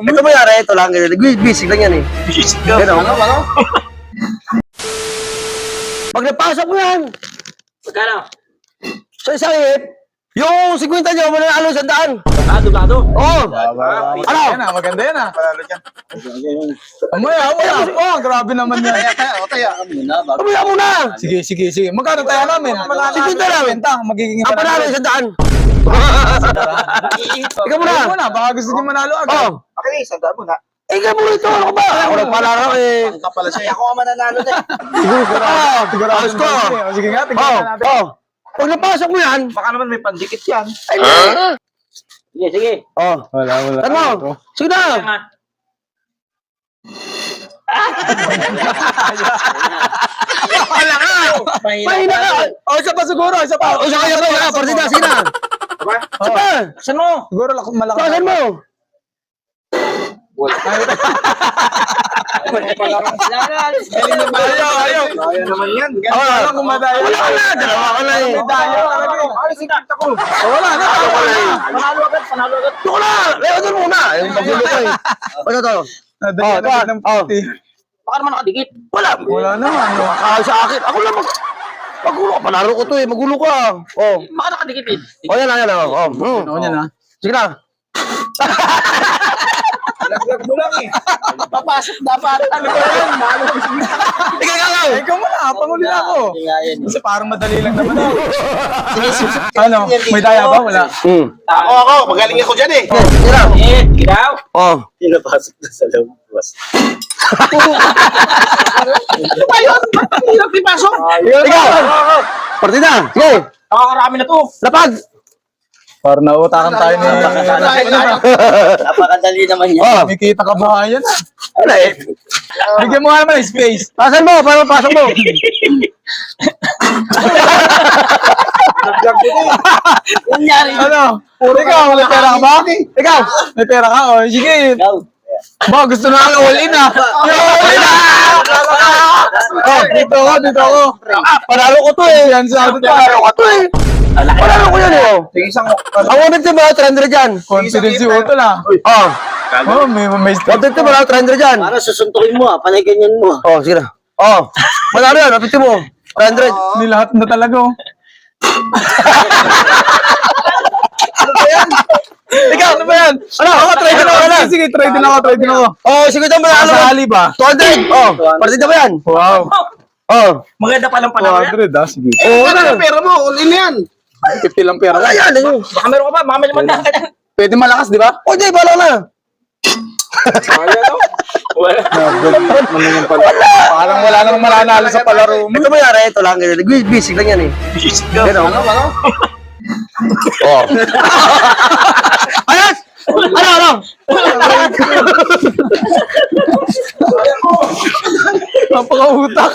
palaro mo. Ito mayari, ito lang. Basic lang yan eh. Basic ka. Ano? Pag napasok mo yan, Magkano? sa isang hit, yung 50 nyo, mananalo 100. Dugado. Oo. Ano? Maganda yan ah. Amoy. Oh, grabe naman yan. Pamaya mo na. Sige. Magkano tayo namin? 50 namin. Magiging Ang panalo 100. Ikaw muna. Ikaw muna, baka gusto niyo manalo agad. Oo. Okay, sandaan mo na. Ikaw muna ito. Ako ba? Ako nagpalaro eh. Pangka pala siya. Ako ang mananalo na. Sigurado Ayos ko. natin. Sige nga, tingnan Oo. natin. Oo. Pag napasok mo yan, Baka naman may pandikit yan. Sige. oh. Wala. Ano? Sige na. Wala ka. Mahina ka. Oh, isa pa siguro, isa pa. O, sige na. Partida, sige na. Sige pa. Saan mo? Siguro malakas. Pasan mo. Ayaw. Kaya naman yan. Wala kung madayo. Wala ka na. Dalawa ka na eh. Ay, sinakta ko. Wala na. Panalo agad. Ito na. Leon muna. Yung pagsulo ko eh. Ano to? Nadali ito. na ng puti. Baka naman nakadikit. Wala. Wala naman. Kaya sa akin. Ako lang magulo ka. Panalo ko to eh. Magulo ka. Oh. Baka nakadikit eh. O yan na. Oh. Ano yan ah? Sige na. Laglag mo lang eh. Papasok dapat. Ano ba yan? Ikaw. Ikaw muna, panguli na ako. Hindi nga yan. Kasi parang madali lang naman ako. Ano? May daya ba? Wala. Ako. Magaling ako dyan eh. Sige na. Gidaw. Oh. Pinapasok na sa loob. Ayun! Hirap ipasok! Ikaw. Partida. Sige. Nakakarami na to. Lapag. Parang nautakan tayo ni... Napakadali naman yan. Oh. May kita kabahayan ah. Ano eh? Bigyan mo nga naman ng space. Pasan mo. Para mapasok mo. Nangyari. Ano? Ikaw, may pera ka ba? Ikaw. May pera ka? O, sige. Ikaw. Ba, gusto na ang all in ah. All in ah! Oh, dito ako. Panalo ko to eh. Yan sa atin. Panalo ko to eh. Panalo ko yan eh. Oh. Sige, isang... Ang 150 mo, 300 dyan. Confidence si Otto na. Oh. Oh, may step. 150 mo, 300 dyan. Para susuntukin mo panay ganyan mo. Oh, sige na. Oh. Panalo yan, 150 mo. 300. Nilahat na talaga oh. Ikaw, Ano ba yan? Ano? Ako, try din ako. Sige, try din ako. Oh, sige ito mo. Ano? Kasali ba? 200. Oh, partida mo yan. Wow. Oh. Maganda palang panalo yan. 200 ah, sige. Oh, Ano pera mo? All in yan. 50 lang pera. Wala yan. Ano? Baka meron ka pa. Baka may limandaan ka dyan. Pwede malakas, di ba? Oh, di, bala na. Wala. Parang wala namang mananalo sa palaro mo. Ito mayari, ito lang. Basic lang yan eh. Basic ka. Ano? Oh. Ayos! Ano? Napaka-utak.